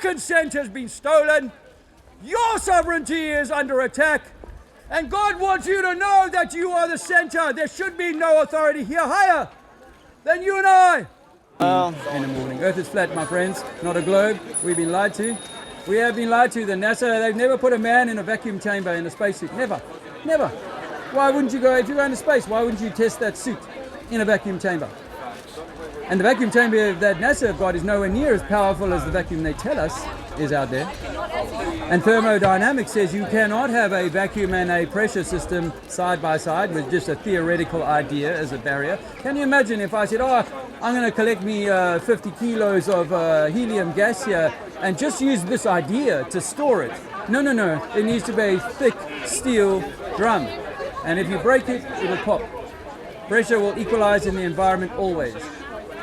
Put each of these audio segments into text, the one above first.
consent has been stolen. Your sovereignty is under attack. And God wants you to know that you are the center. There should be no authority here higher than you and I. In the morning. Earth is flat, my friends, not a globe. We've been lied to. We have been lied to. The NASA, they've never put a man in a vacuum chamber in a spacesuit. Never. Never. Why wouldn't you go, if you go into space, why wouldn't you test that suit in a vacuum chamber? And the vacuum chamber that NASA have got is nowhere near as powerful as the vacuum they tell us is out there. And thermodynamics says you cannot have a vacuum and a pressure system side by side with just a theoretical idea as a barrier. Can you imagine if I said, oh, I'm going to collect me 50 kilos of helium gas here and just use this idea to store it? No, no, no. It needs to be a thick steel drum. And if you break it, it'll pop. Pressure will equalize in the environment always.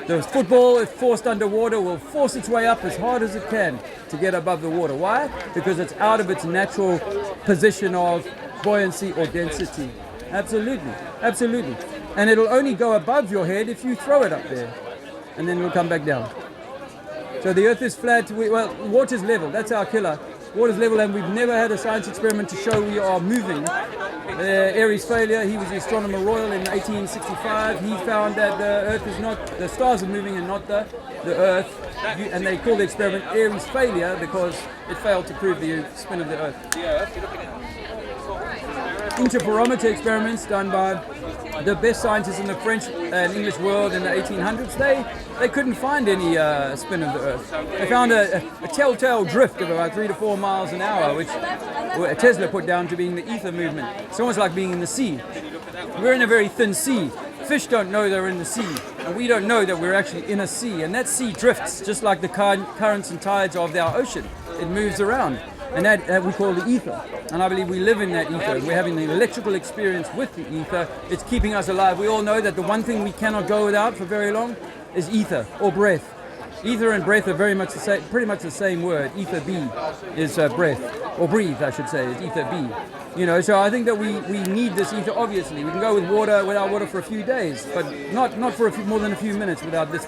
The football, if forced underwater, will force its way up as hard as it can to get above the water. Why? Because it's out of its natural position of buoyancy or density. Absolutely, absolutely. And it'll only go above your head if you throw it up there. And then it'll come back down. So the Earth is flat, well, water's level, that's our killer. Water's level, and we've never had a science experiment to show we are moving. Airy's failure, he was the astronomer royal in 1865. He found that the Earth is not, the stars are moving and not the Earth. And they call the experiment Airy's failure because it failed to prove the spin of the Earth. Interferometer experiments done by the best scientists in the French and English world in the 1800s, they couldn't find any spin of the Earth. They found a telltale drift of about 3 to 4 miles an hour, which Tesla put down to being the ether movement. It's almost like being in the sea. We're in a very thin sea. Fish don't know they're in the sea, and we don't know that we're actually in a sea. And that sea drifts just like the currents and tides of our ocean. It moves around. And that we call the ether. And I believe we live in that ether. We're having the electrical experience with the ether. It's keeping us alive. We all know that the one thing we cannot go without for very long is ether or breath. Ether and breath are very much the same, pretty much the same word. Ether B is breath, or breathe, I should say, is ether B. You know, so I think that we need this ether, obviously. We can go without water for a few days, but not for more than a few minutes without this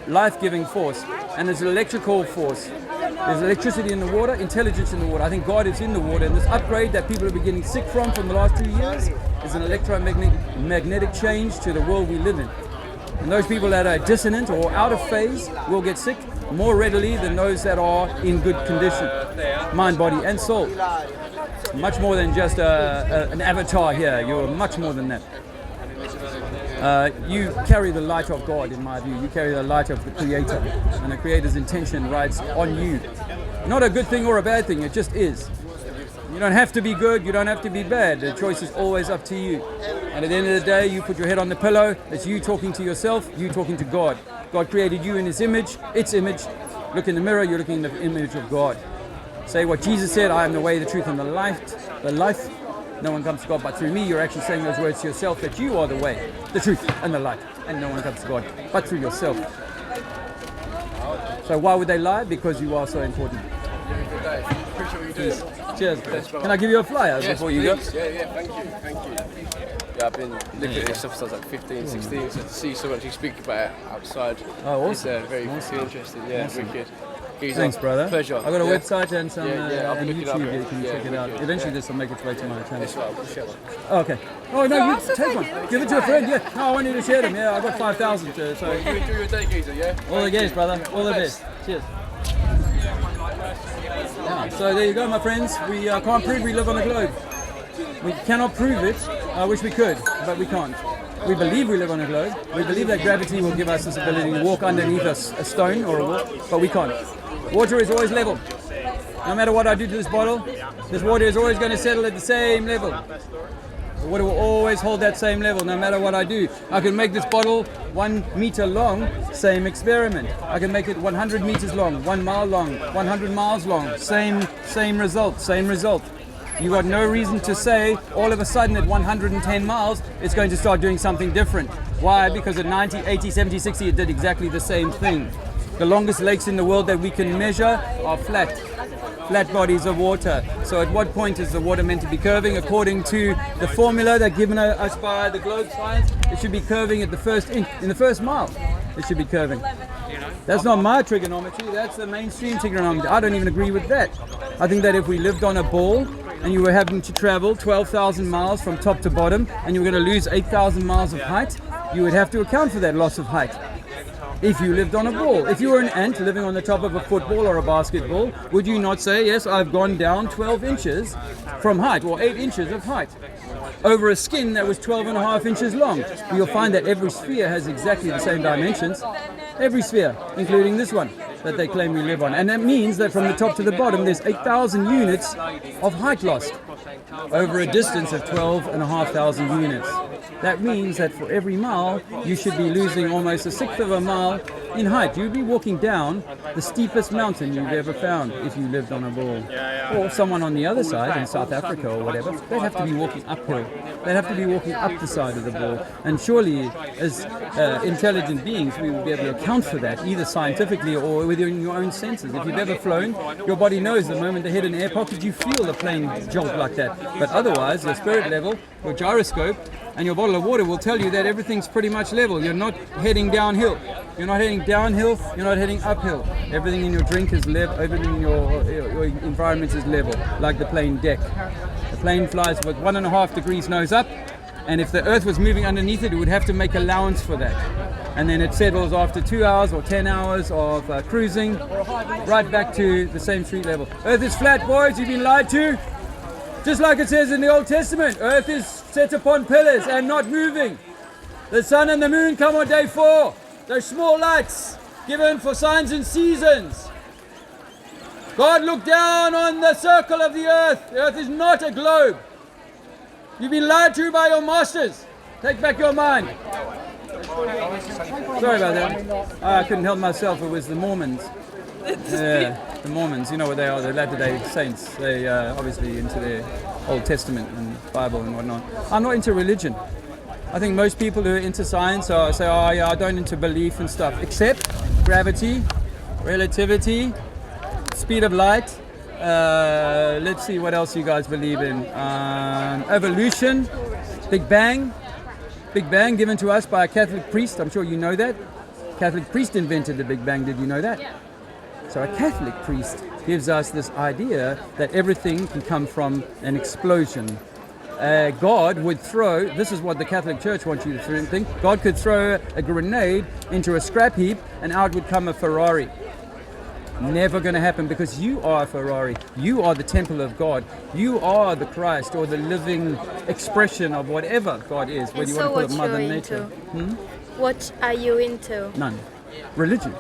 life-giving force. And there's an electrical force. There's electricity in the water, intelligence in the water. I think God is in the water, and this upgrade that people have been getting sick from the last 2 years is an electromagnetic change to the world we live in. And those people that are dissonant or out of phase will get sick more readily than those that are in good condition, mind, body, and soul. Much more than just an avatar here. You're much more than that. You carry the light of God, in my view. You carry the light of the Creator, and the Creator's intention rides on you. Not a good thing or a bad thing, it just is. You don't have to be good, you don't have to be bad. The choice is always up to you. And at the end of the day, you put your head on the pillow, it's you talking to yourself, you talking to God. God created you in His image, its image. Look in the mirror, you're looking in the image of God. Say what Jesus said, I am the way, the truth, and the life. No one comes to God but through me. You're actually saying those words to yourself, that you are the way, the truth, and the light. And no one comes to God but through yourself. So why would they lie? Because you are so important. Cheers. Cheers. Can I give you a flyer before you go? Yeah, thank you. Yeah, I've been looking at this stuff since I was like 15, 16, so to see someone actually speak about it outside, it's very interesting. Yeah, awesome. Wicked. Thanks, brother. Pleasure. I've got a website and some on YouTube. You can check it out. Wicked. Eventually this will make its way to my channel. Yes, I'll share one. Oh, okay. Oh, no, you take one. Give it to a friend, yeah. No, I want you to share them, yeah. I've got 5,000 so... You enjoy your day, geezer, yeah? All the best, brother. All the best. Cheers. Yeah, so there you go, my friends. We can't prove we live on a globe. We cannot prove it. I wish we could, but we can't. We believe we live on a globe. We believe that gravity will give us this ability to walk underneath a stone or a wall, but we can't. Water is always level. No matter what I do to this bottle, this water is always going to settle at the same level. The water will always hold that same level no matter what I do. I can make this bottle 1 meter long, same experiment. I can make it 100 meters long, 1 mile long, 100 miles long, same result. You got no reason to say all of a sudden at 110 miles it's going to start doing something different. Why? Because at 90, 80, 70, 60 it did exactly the same thing. The longest lakes in the world that we can measure are flat bodies of water. So at what point is the water meant to be curving? According to the formula that given us by the globe science, it should be curving at the first inch, in the first mile. It should be curving. That's not my trigonometry, that's the mainstream trigonometry. I don't even agree with that. I think that if we lived on a ball and you were having to travel 12,000 miles from top to bottom and you were going to lose 8,000 miles of height, you would have to account for that loss of height. If you lived on a ball. If you were an ant living on the top of a football or a basketball, would you not say, yes, I've gone down 12 inches from height, or 8 inches of height, over a skin that was 12.5 inches long? You'll find that every sphere has exactly the same dimensions. Every sphere, including this one that they claim we live on. And that means that from the top to the bottom, there's 8,000 units of height lost over a distance of 12,500 units. That means that for every mile, you should be losing almost 1/6 of a mile in height. You'd be walking down the steepest mountain you've ever found if you lived on a ball. Or someone on the other side in South Africa or whatever, they'd have to be walking uphill. They'd have to be walking up the side of the ball. And surely, as intelligent beings, we will be able to account for that, either scientifically or within your own senses. If you've ever flown, your body knows the moment they hit an air pocket, you feel the plane jolt like that. But otherwise, your spirit level, your gyroscope, and your bottle of water will tell you that everything's pretty much level. You're not heading downhill. You're not heading downhill. You're not heading uphill. Everything in your drink is level. Everything in your environment is level, like the plane deck. The plane flies with 1.5 degrees nose up, and if the Earth was moving underneath it, it would have to make allowance for that. And then it settles after 2 hours or 10 hours of cruising, right back to the same street level. Earth is flat, boys. You've been lied to. Just like it says in the Old Testament, Earth is set upon pillars and not moving. The sun and the moon come on day 4. Those small lights given for signs and seasons. God looked down on the circle of the earth. The earth is not a globe. You've been lied to by your masters. Take back your mind. Sorry about that. I couldn't help myself. It was the Mormons. Yeah, the Mormons, you know what they are, the Latter-day Saints. They obviously into their Old Testament and Bible and whatnot. I'm not into religion. I think most people who are into science say, oh yeah, I don't into belief and stuff, except gravity, relativity, speed of light. Let's see what else you guys believe in. Evolution, Big Bang. Big Bang given to us by a Catholic priest. I'm sure you know that. Catholic priest invented the Big Bang. Did you know that? So a Catholic priest gives us this idea that everything can come from an explosion. God would throw, this is what the Catholic Church wants you to think, God could throw a grenade into a scrap heap and out would come a Ferrari. Never going to happen, because you are a Ferrari. You are the temple of God. You are the Christ, or the living expression of whatever God is, whether you want to call it Mother Nature. What are you into? None. Religion.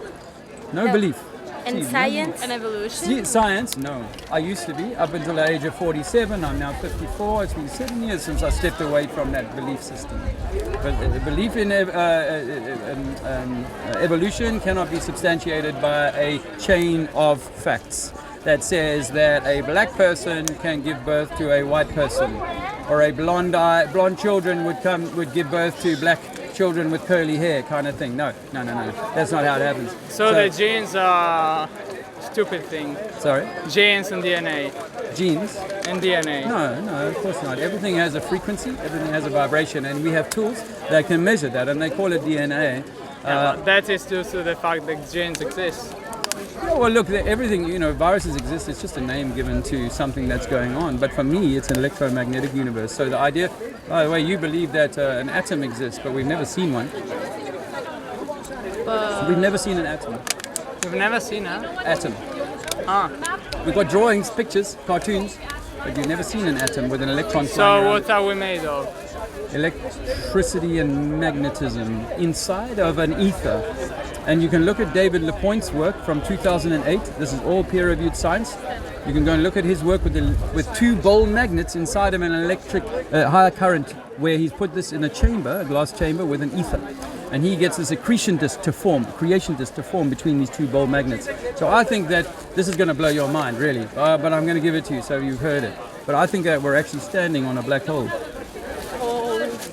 No belief. And science? And evolution? Science? No. I used to be, up until the age of 47. I'm now 54. It's been 7 years since I stepped away from that belief system. But the belief in evolution cannot be substantiated by a chain of facts that says that a black person can give birth to a white person, or a blonde children would give birth to black children with curly hair, kind of thing. No. That's not how it happens. So the genes are stupid thing. Sorry? Genes and DNA. Genes? And DNA. No, of course not. Everything has a frequency, everything has a vibration, and we have tools that can measure that, and they call it DNA. That is due to the fact that genes exist. Yeah, well, look, everything, viruses exist. It's just a name given to something that's going on. But for me, it's an electromagnetic universe. So the idea, by the way, you believe that an atom exists, but we've never seen one. We've never seen an atom. We've never seen an atom. We've got drawings, pictures, cartoons, but you've never seen an atom with an electron flying So around. what are we made of? Electricity and magnetism inside of an ether. And you can look at David LaPointe's work from 2008. This is all peer-reviewed science. You can go and look at his work with 2 ball magnets inside of an electric higher current, where he's put this in a chamber, a glass chamber with an ether. And he gets this creation disk to form between these 2 ball magnets. So I think that this is going to blow your mind, really. But I'm going to give it to you so you've heard it. But I think that we're actually standing on a black hole.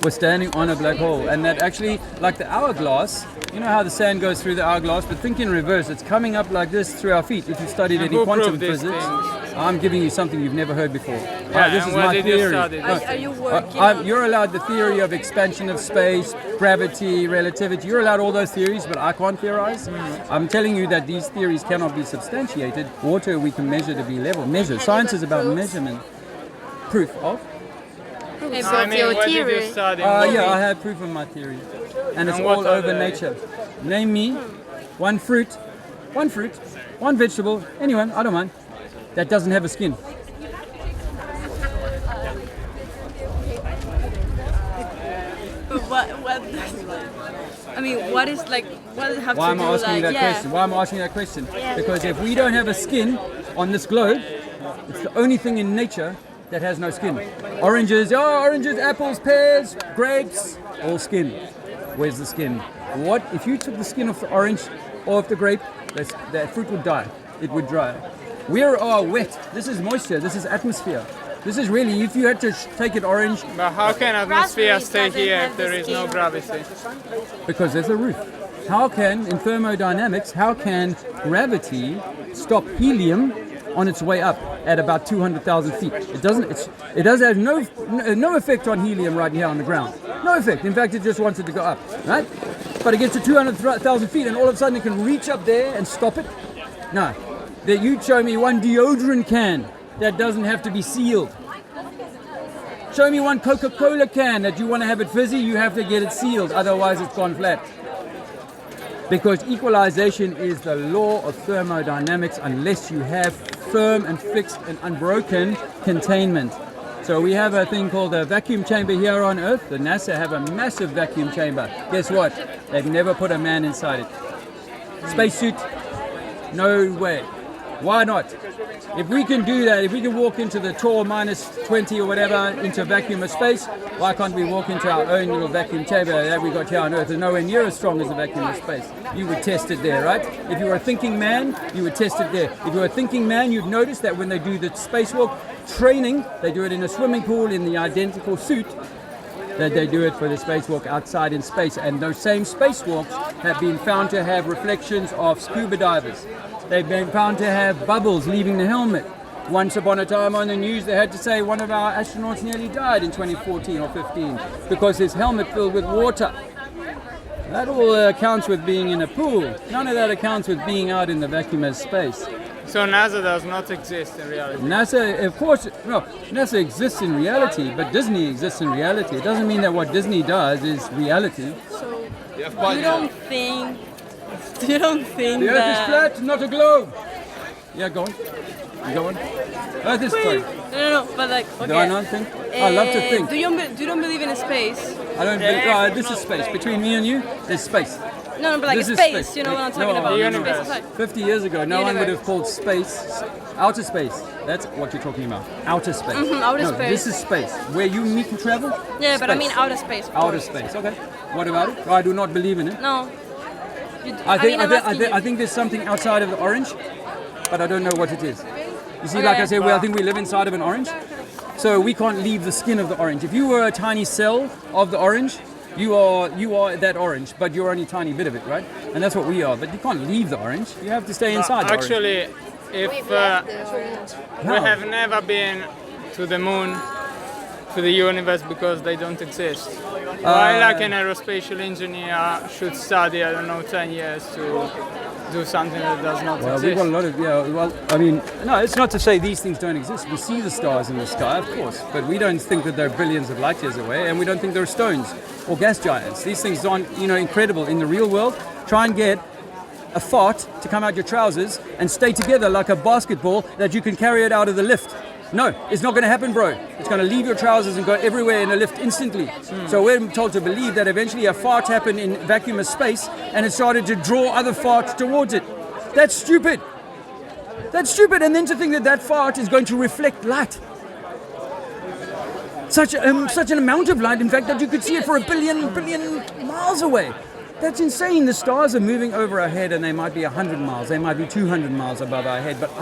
We're standing on a black hole, and that actually, like the hourglass, You know how the sand goes through the hourglass, but think in reverse. It's coming up like this through our feet. If you studied And any who quantum proved these physics, things? I'm giving you something you've never heard before. Yeah, This and is what my did you theory. study? Are you working on You're allowed the theory of expansion of space, gravity, relativity. You're allowed all those theories, but I can't theorize. I'm telling you that these theories cannot be substantiated. Water we can measure to be level. Measure. Science is about measurement. Proof of? I mean, your what did you theory? study? Yeah, I have proof of my theory. And it's And what all are over they? nature. Name me one fruit, one vegetable, anyone, I don't mind, that doesn't have a skin. But what I mean, what is like, what does it have Why to am do, I asking you like, that question? Why am I asking that question? Because if we don't have a skin on this globe, it's the only thing in nature that has no skin. Oranges, apples, pears, grapes, all skin. Where's the skin? What if you took the skin off the orange or off the grape? That fruit would die. It would dry. We are wet. This is moisture. This is atmosphere. This is really, if you had to take it orange, But how can atmosphere Raspberries stay doesn't here have if there the is no skin. gravity? because there's a roof. How can, in thermodynamics, how can gravity stop helium on its way up at about 200,000 feet? It doesn't. It does have no effect on helium right here on the ground. No effect. In fact, it just wants it to go up, right? But it gets to 200,000 feet, and all of a sudden it can reach up there and stop it. No. That you'd show me one deodorant can that doesn't have to be sealed. Show me one Coca-Cola can that you want to have it fizzy, you have to get it sealed, otherwise it's gone flat. Because equalization is the law of thermodynamics unless you have firm and fixed and unbroken containment. So we have a thing called a vacuum chamber here on Earth. The NASA have a massive vacuum chamber. Guess what? They've never put a man inside it. Spacesuit? No way. Why not? If we can do that, if we can walk into the Tor minus 20 or whatever into vacuum of space, why can't we walk into our own little vacuum chamber that we got here on Earth? It's nowhere near as strong as a vacuum of space. You would test it there, right? If you were a thinking man, you would test it there. If you were a thinking man, you'd notice that when they do the spacewalk training, they do it in a swimming pool in the identical suit that they do it for the spacewalk outside in space. And those same spacewalks have been found to have reflections of scuba divers. They've been found to have bubbles leaving the helmet. Once upon a time on the news, they had to say one of our astronauts nearly died in 2014 or 15 because his helmet filled with water. That all accounts with being in a pool. None of that accounts with being out in the vacuum of space. So NASA does not exist in reality. NASA, of course, no, NASA exists in reality, but Disney exists in reality. It doesn't mean that what Disney does is reality. So you don't think The Earth is flat, not a globe. Yeah, go on. Go on. Earth is flat. No, but like, okay. Do I not think? I love to think. Do you don't believe in space? I don't believe. This is space. Between me and you, there's space. No, but like This is space, space. you know what I'm No, talking about. the Space universe. aside. 50 years ago, no one would Universe. have called space outer space. That's what you're talking about. Outer space. outer No, space. this is space. Where you meet and travel? Yeah, but I Space. mean outer space. of Outer course. space. Okay. What about it? I do not believe in it. No. I think I'm I think there's something outside of the orange, but I don't know what it is. You see, Okay. like I said, I think we live inside of an orange, so we can't leave the skin of the orange. If you were a tiny cell of the orange, you are that orange, but you're only a tiny bit of it, right? And that's what we are. But you can't leave the orange. You have to stay inside the orange. Actually, if we How? have never been to the moon, to the universe because they don't exist. Why, like an aerospatial engineer, should study, I don't know, 10 years to do something that does not Well, we've exist? got a lot of, well, I mean, no, it's not to say these things don't exist. We see the stars in the sky, of course, but we don't think that they're billions of light years away, and we don't think they're stones or gas giants. These things aren't, incredible. In the real world, try and get a fart to come out your trousers and stay together like a basketball that you can carry it out of the lift. No, it's not going to happen, bro. It's going to leave your trousers and go everywhere in a lift instantly. So we're told to believe that eventually a fart happened in vacuum of space and it started to draw other farts towards it. That's stupid. That's stupid. And then to think that that fart is going to reflect light. Such an amount of light, in fact, that you could see it for a billion miles away. That's insane. The stars are moving over our head, and they might be 100 miles, they might be 200 miles above our head. But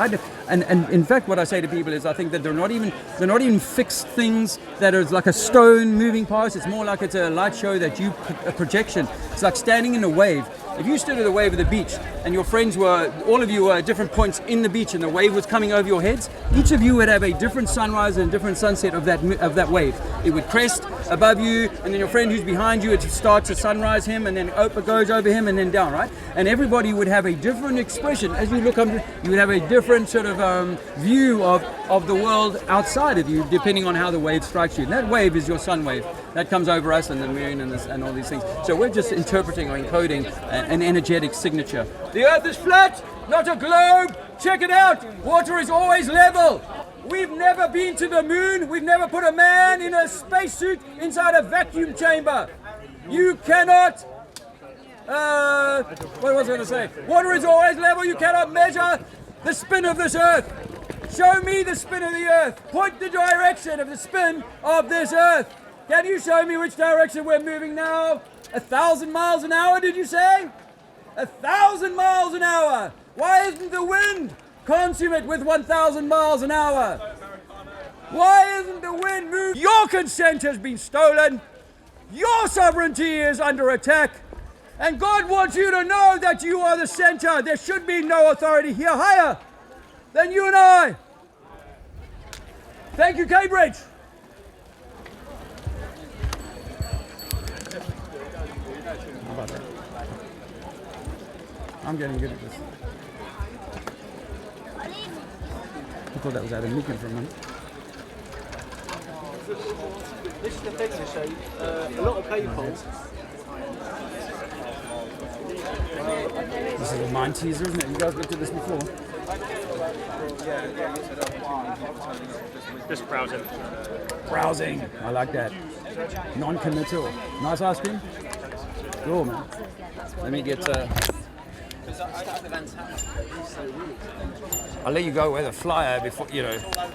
and in fact, what I say to people is, I think that they're not even fixed things that are like a stone moving past. It's more like it's a light show that a projection. It's like standing in a wave. If you stood at the wave of the beach, and your friends all of you were at different points in the beach, and the wave was coming over your heads, each of you would have a different sunrise and different sunset of that wave. It would crest above you, and then your friend who's behind you, it starts to sunrise him, and then it goes over him, and then down, right? And everybody would have a different expression. As you look up, you would have a different sort of view of the world outside of you, depending on how the wave strikes you. And that wave is your sun wave. That comes over us and the moon and all these things. So we're just interpreting or encoding an energetic signature. The Earth is flat, not a globe. Check it out. Water is always level. We've never been to the moon. We've never put a man in a spacesuit inside a vacuum chamber. You cannot... what was I going to say? Water is always level. You cannot measure the spin of this Earth. Show me the spin of the Earth. Point the direction of the spin of this Earth. Can you show me which direction we're moving now? 1,000 miles an hour, did you say? 1,000 miles an hour. Why isn't the wind consummate with 1,000 miles an hour? Why isn't the wind moving? Your consent has been stolen. Your sovereignty is under attack. And God wants you to know that you are the center. There should be no authority here higher than you and I. Thank you, Cambridge. How about that? I'm getting good at this. I thought that was Adam Meakin for a minute. This is the thing to show. A lot of people. This is a mind teaser, isn't it? You guys looked at this before. Just browsing. Browsing. I like that. Non-committal. Nice ice cream? Cool, man. Let me get... I'll let you go with a flyer before,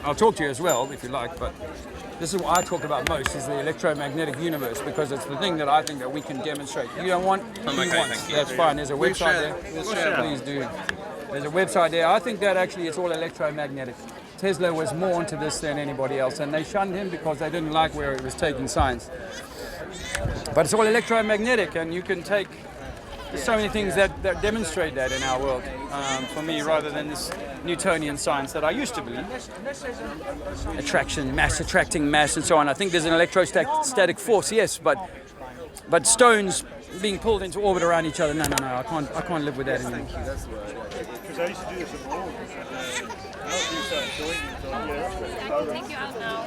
I'll talk to you as well if you like, but this is what I talk about most, is the electromagnetic universe, because it's the thing that I think that we can demonstrate. You don't want, that's fine. There's a website there. Please do. There's a website there. I think that actually it's all electromagnetic. Tesla was more onto this than anybody else, and they shunned him because they didn't like where it was taking science. But it's all electromagnetic, and you can take... There's so many things that demonstrate that in our world, for me, rather than this Newtonian science that I used to believe. Attraction, mass attracting mass, and so on. I think there's an electrostatic force, yes, but stones being pulled into orbit around each other, no, I can't live with that anymore. Because I used to do this at all. I can take you out now.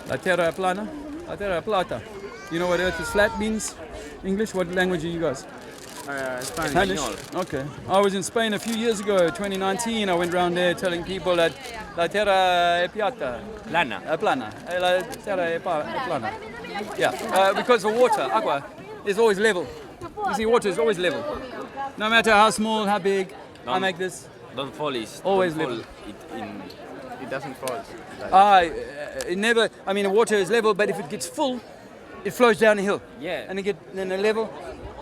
La Terra plana? La Terra plata. You know what Earth is flat means? English? What language are you guys? Spanish. Okay. I was in Spain a few years ago, 2019. I went around there telling people that La Terra è piatta. Plana. Plana. La Terra è plana. Yeah. Because the water, agua, is always level. You see, water is always level. No matter how small, how big, I make this. Don't fall, it's always don't level. It doesn't fall. It never. I mean, the water is level, but if it gets full, it flows down a hill. Yeah. And then a level,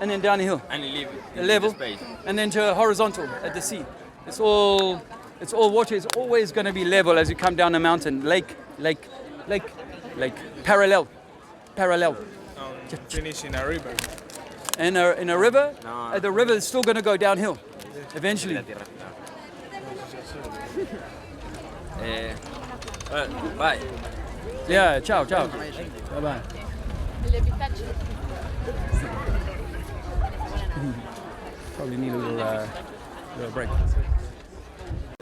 and then down a hill. And leave A level, space. and then to a horizontal at the sea. It's all water is always going to be level as you come down a mountain. Lake, parallel. Finish in a river. In a river, No. the river is still going to go downhill, eventually. Bye. Yeah, ciao. Bye. Probably need a little break.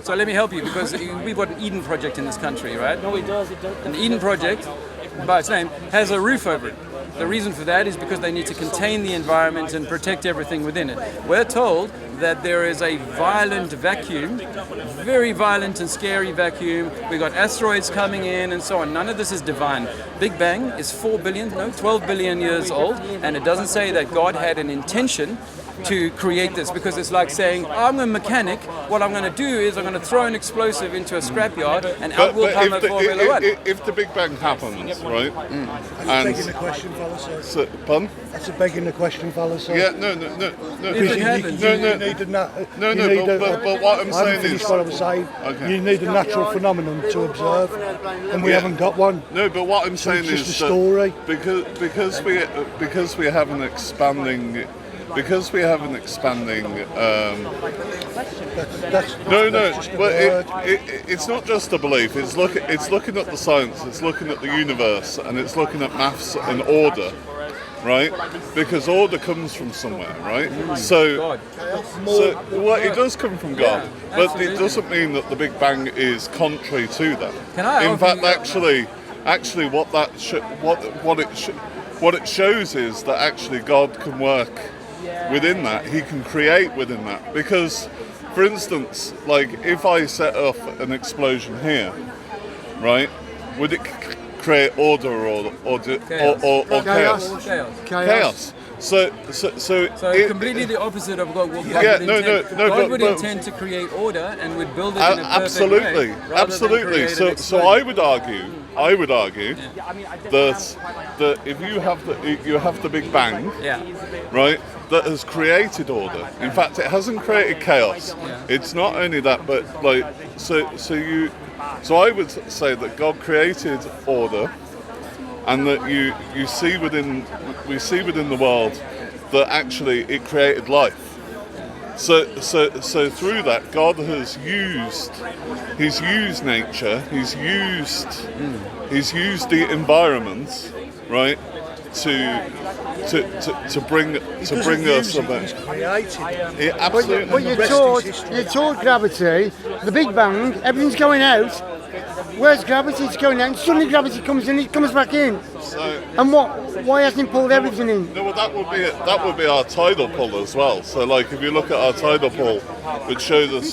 So let me help you, because we've got an Eden project in this country, right? No, it does. And the Eden project, by its name, has a roof over it. The reason for that is because they need to contain the environment and protect everything within it. We're told that there is a violent vacuum, very violent and scary vacuum. We've got asteroids coming in and so on. None of this is divine. Big Bang is 12 billion years old, and it doesn't say that God had an intention to create this, because it's like saying, I'm a mechanic, what I'm going to do is I'm going to throw an explosive into a scrapyard and out will come a Formula One. If the Big Bang happens, right? That's begging the question, fellas. So, pardon? That's a begging the question, fellas. Yeah, no. If it happens, You need but what I'm saying is... what I was saying. Okay. You need a natural phenomenon to observe, and we haven't got one. No, but what I'm saying It's is just a story. because we have an expanding That's no, just a but word. it's not just a belief. It's looking at the science. It's looking at the universe, and it's looking at maths and order, right? Because order comes from somewhere, right? So it does come from God, but it doesn't mean that the Big Bang is contrary to that. In fact, actually, what it shows is that actually God can work within that. He can create within that. Because, for instance, like if I set off an explosion here, right, would it create order or chaos? Chaos. So completely the opposite of what God would intend. God would intend to create order and would build it in a perfect way. Absolutely. So I would argue that if you have the Big Bang, right, that has created order. In fact, it hasn't created chaos. It's not only that, but like so I would say that God created order, and that we see within the world that actually it created life. So through that, God has used nature, he's used the environment, right, to bring us about. Absolutely. But you're taught gravity, the Big Bang, everything's going out. Where's gravity? It's going out, and suddenly gravity comes in, it comes back in. And why hasn't it pulled everything in? No, well, that would be our tidal pull as well. So, like, if you look at our tidal pull, which shows us